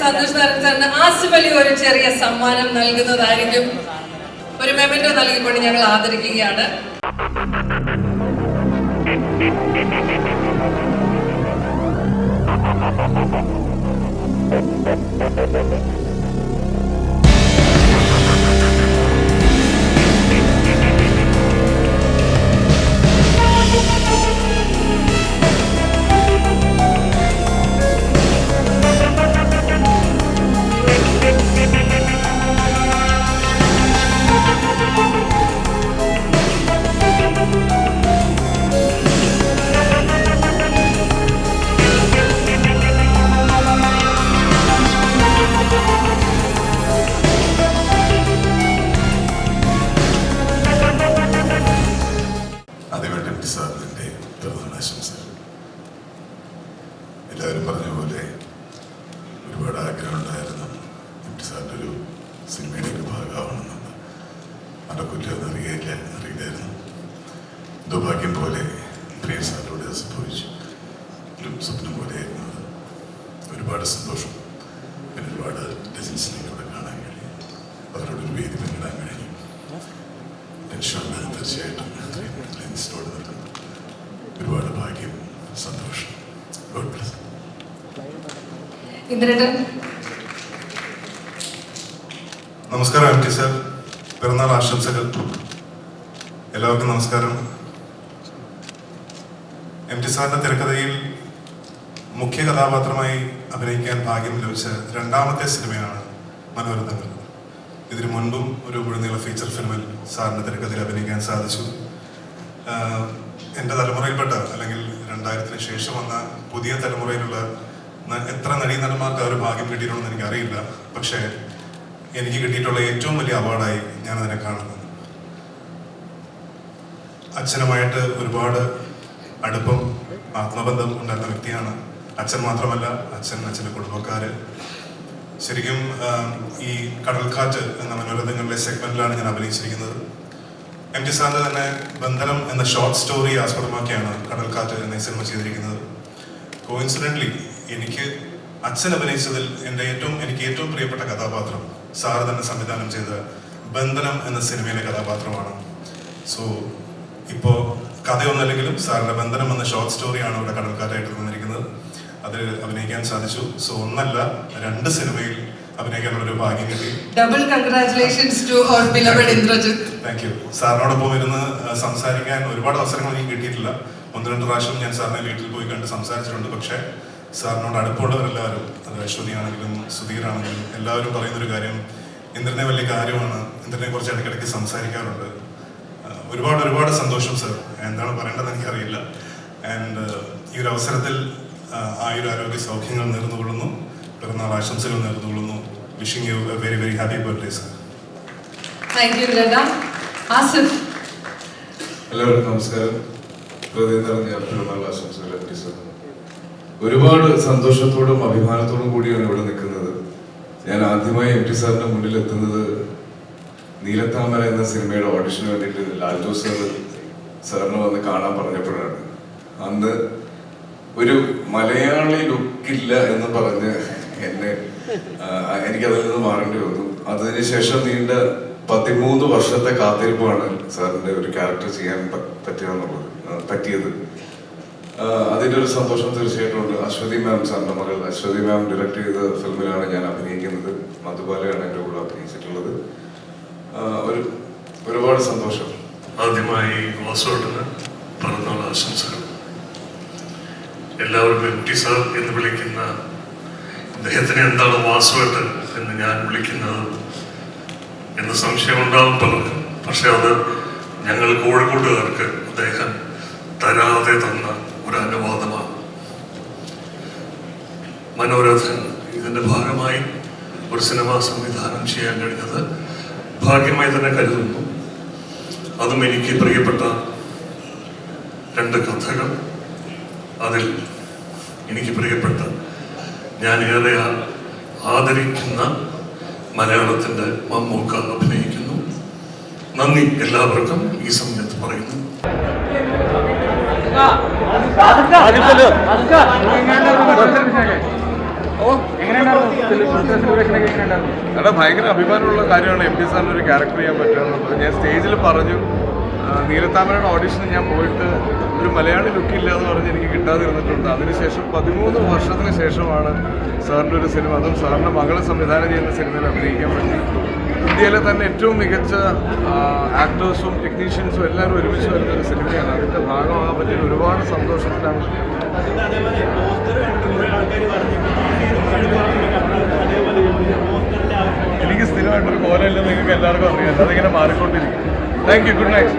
സന്തോഷ് സാറിന് ആസിഫ് അലി ഒരു ചെറിയ സമ്മാനം നൽകുന്നതായിരിക്കും. ഒരു മെമന്റോ നൽകിക്കൊണ്ട് ഞങ്ങൾ ആദരിക്കുകയാണ്. സാറിൻ്റെ പിറന്നാളാശംസ. എല്ലാവരും പറഞ്ഞ പോലെ ഒരുപാട് ആഗ്രഹമുണ്ടായിരുന്നു എം.ടി. സാറിൻ്റെ ഒരു സിനിമയുടെ ഭാഗമാവണമെന്ന്. നടക്കില്ലെന്ന് അറിയില്ലായിരുന്നു. എന്തോ ഭാഗ്യം പോലെ പ്രിയ സാറിലൂടെ അത് സംഭവിച്ചു. ഒരു സ്വപ്നം പോലെയായിരുന്നു അത്. ഒരുപാട് സന്തോഷം. പിന്നെ ഒരുപാട് ലെജൻസിനെ കാണാൻ കഴിയും. അവരോടൊരു വേദി പങ്കിടാൻ കഴിയും. തീർച്ചയായിട്ടും ലെൻസിനോട് നിൽക്കുന്നു. ഒരുപാട് ഭാഗ്യം, സന്തോഷം. God bless. നമസ്കാരം എം.ടി. സാർ, പിറന്നാൾ ആശംസകൾ. എല്ലാവർക്കും നമസ്കാരം. എം.ടി. സാറിന്റെ തിരക്കഥയിൽ മുഖ്യ കഥാപാത്രമായി അഭിനയിക്കാൻ ഭാഗ്യം ലഭിച്ച രണ്ടാമത്തെ സിനിമയാണ് മനോരഥങ്ങൾ. ഇതിനു മുൻപും ഒരു മുഴുനീള ഫീച്ചർ ഫിലിമിൽ സാറിൻ്റെ തിരക്കഥയിൽ അഭിനയിക്കാൻ സാധിച്ചു. എൻ്റെ തലമുറയിൽപ്പെട്ട അല്ലെങ്കിൽ 2000-ന് ശേഷം വന്ന പുതിയ തലമുറയിലുള്ള എത്ര നടീനടന്മാർക്ക് ആ ഒരു ഭാഗ്യം കിട്ടിയിട്ടുണ്ടെന്ന് എനിക്കറിയില്ല. പക്ഷേ എനിക്ക് കിട്ടിയിട്ടുള്ള ഏറ്റവും വലിയ അവാർഡായി ഞാനതിനെ കാണുന്നു. അച്ഛനുമായിട്ട് ഒരുപാട് അടുപ്പം, ആത്മബന്ധം ഉണ്ടായിരുന്ന വ്യക്തിയാണ്. അച്ഛൻ മാത്രമല്ല, അച്ഛൻ്റെ കുടുംബക്കാർ. ശരിക്കും ഈ കടൽക്കാറ്റ് എന്ന മനോരഥങ്ങളിലെ സെഗ്മെന്റിലാണ് ഞാൻ അഭിനയിച്ചിരിക്കുന്നത്. എം.ടി. സാറിന്റെ തന്നെ ബന്ധനം എന്ന ഷോർട്ട് സ്റ്റോറി ആസ്പദമാക്കിയാണ് കടൽക്കാറ്റ് എന്ന സിനിമ ചെയ്തിരിക്കുന്നത്. കോയിൻസിഡന്റ്ലി എനിക്ക് അച്ഛൻ അഭിനയിച്ചതിൽ എനിക്ക് ഏറ്റവും പ്രിയപ്പെട്ട കഥാപാത്രം സാറ് തന്നെ സംവിധാനം ചെയ്ത ബന്ധനം എന്ന സിനിമയിലെ കഥാപാത്രമാണ്. സോ ഇപ്പോൾ കഥയൊന്നല്ലെങ്കിലും സാറിന്റെ ബന്ധനം എന്ന ഷോർട്ട് സ്റ്റോറിയാണ് ഇവിടെ കടൽക്കാറ്റായിട്ട് തന്നിരിക്കുന്നത്. അതിൽ അഭിനയിക്കാൻ സാധിച്ചു. സോ ഒന്നല്ല, 2 സിനിമയിൽ അഭിനയിക്കാനുള്ള ഒരു ഭാഗ്യം കിട്ടി. Double congratulations to our beloved Indrajith. Thank you. സാറിനോടൊപ്പം ഇരുന്ന് സംസാരിക്കാൻ ഒരുപാട് അവസരങ്ങൾ എനിക്ക് കിട്ടിയിട്ടില്ല. 1-2 പ്രാവശ്യം ഞാൻ സാറിനെ വീട്ടിൽ പോയി കണ്ട് സംസാരിച്ചിട്ടുണ്ട്. പക്ഷേ സാറിനോട് അടുപ്പമുള്ളവരെല്ലാവരും, അത് അശ്വതിയാണെങ്കിലും സുധീറാണെങ്കിലും എല്ലാവരും പറയുന്നൊരു കാര്യം, ഇന്ദ്രനെ വലിയ കാര്യമാണ്, ഇന്ദ്രനെ കുറിച്ച് ഇടയ്ക്കിടയ്ക്ക് സംസാരിക്കാറുണ്ട്. ഒരുപാട് സന്തോഷം സർ. എന്താണ് പറയേണ്ടതെന്ന് എനിക്കറിയില്ല. ആൻഡ് ഈ ഒരു അവസരത്തിൽ ആയുരാരോഗ്യ സൗഖ്യങ്ങൾ നേർന്നുകൊള്ളുന്നു, പിറന്നാൾ ആശംസകൾ നേർന്നുകൊള്ളുന്നു. Wishing you a very very happy birthday sir. Thank you Asif. എല്ലാവർക്കും നമസ്കാരം. ഹൃദയം നിറഞ്ഞ പിറന്നാൾ ആശംസകൾ എം.ടി. സാർ. ഒരുപാട് സന്തോഷത്തോടും അഭിമാനത്തോടും കൂടിയാണ് ഇവിടെ നിൽക്കുന്നത്. ഞാൻ ആദ്യമായി എം.ടി. സാറിന്റെ മുന്നിൽ എത്തുന്നത് നീലത്താമര എന്ന സിനിമയുടെ ഓഡിഷന് വേണ്ടിയിട്ട് ലാൽ ജോസ് സാറിനെ വന്ന് കാണാൻ പറഞ്ഞപ്പോഴാണ്. അന്ന് ഒരു മലയാളി ലുക്കില്ല എന്ന് പറഞ്ഞ് എനിക്കതിൽ നിന്ന് മാറേണ്ടി വന്നു. അതിനുശേഷം നീണ്ട 13 വർഷത്തെ കാത്തിരിപ്പാണ് സാറിന്റെ ഒരു ക്യാരക്ടർ ചെയ്യാൻ പറ്റിയത്. അതിന്റെ ഒരു സന്തോഷം തീർച്ചയായിട്ടും ഉണ്ട്. അശ്വതി മാം, സാറിന്റെ മകൾ അശ്വതി മാം ഡയറക്ട് ചെയ്ത ഫിലിമിലാണ് ഞാൻ അഭിനയിക്കുന്നത്. മധുബാലയാണ് എൻ്റെ കൂടെ അഭിനയിച്ചിട്ടുള്ളത്. ഒരുപാട് സന്തോഷം. ആദ്യമായി വാസുവേട്ടന് പിറന്നാൾ ആശംസകൾ. എല്ലാവരും എം.ടി. സാർ എന്ന് വിളിക്കുന്ന അദ്ദേഹത്തിന് എന്താണ് വാസുവേട്ടൻ എന്ന് ഞാൻ വിളിക്കുന്നത് എന്ന് സംശയമുണ്ടാകും പലർക്കും. പക്ഷെ അത് ഞങ്ങൾ കോഴിക്കോട്ടുകാർക്ക് അദ്ദേഹം തരാതെ തന്ന ഒരു അനുവാദമാണ്. മനോരഥൻ ഇതിൻ്റെ ഭാഗമായി ഒരു സിനിമ സംവിധാനം ചെയ്യാൻ കഴിഞ്ഞത് ഭാഗ്യമായി തന്നെ കരുതുന്നു. അതും എനിക്ക് പ്രിയപ്പെട്ട 2 കഥകൾ. അതിൽ എനിക്ക് പ്രിയപ്പെട്ട, ഞാൻ ഏറെ ആദരിക്കുന്ന മലയാളത്തിൻ്റെ മമ്മൂക്ക അഭിനയിക്കുന്നു. നന്ദി എല്ലാവർക്കും ഈ സമയത്ത് പറയുന്നു. അവിടെ ഭയങ്കര അഭിമാനമുള്ള കാര്യമാണ് എം ടി സാറിന് ഒരു ക്യാരക്ടർ ചെയ്യാൻ പറ്റുക എന്നുള്ളത്. ഞാൻ സ്റ്റേജിൽ പറഞ്ഞു, നീലത്താമരയുടെ ഓഡിഷന് ഞാൻ പോയിട്ട് ഒരു മലയാളി ലുക്കില്ല എന്ന് പറഞ്ഞ് എനിക്ക് കിട്ടാതിരുന്നിട്ടുണ്ട്. അതിനുശേഷം 13 വർഷത്തിന് ശേഷമാണ് സാറിൻ്റെ ഒരു സിനിമ, അതും സാറിൻ്റെ മകളെ സംവിധാനം ചെയ്യുന്ന സിനിമയിൽ അഭിനയിക്കാൻ പറ്റി. ഇന്ത്യയിലെ തന്നെ ഏറ്റവും മികച്ച ആക്ടേഴ്സും ടെക്നീഷ്യൻസും എല്ലാവരും ഒരുമിച്ച് വരുന്നൊരു സിനിമയാണ്. അതിൻ്റെ ഭാഗമാകാൻ പറ്റിയ ഒരുപാട് സന്തോഷത്തിലാണ്. എനിക്ക് സ്ഥിരമായിട്ടൊരു കോലമില്ലെന്ന് നിങ്ങൾക്ക് എല്ലാവർക്കും അറിയാം. അതിങ്ങനെ മാറിക്കൊണ്ടിരിക്കും. Thank you. Good night.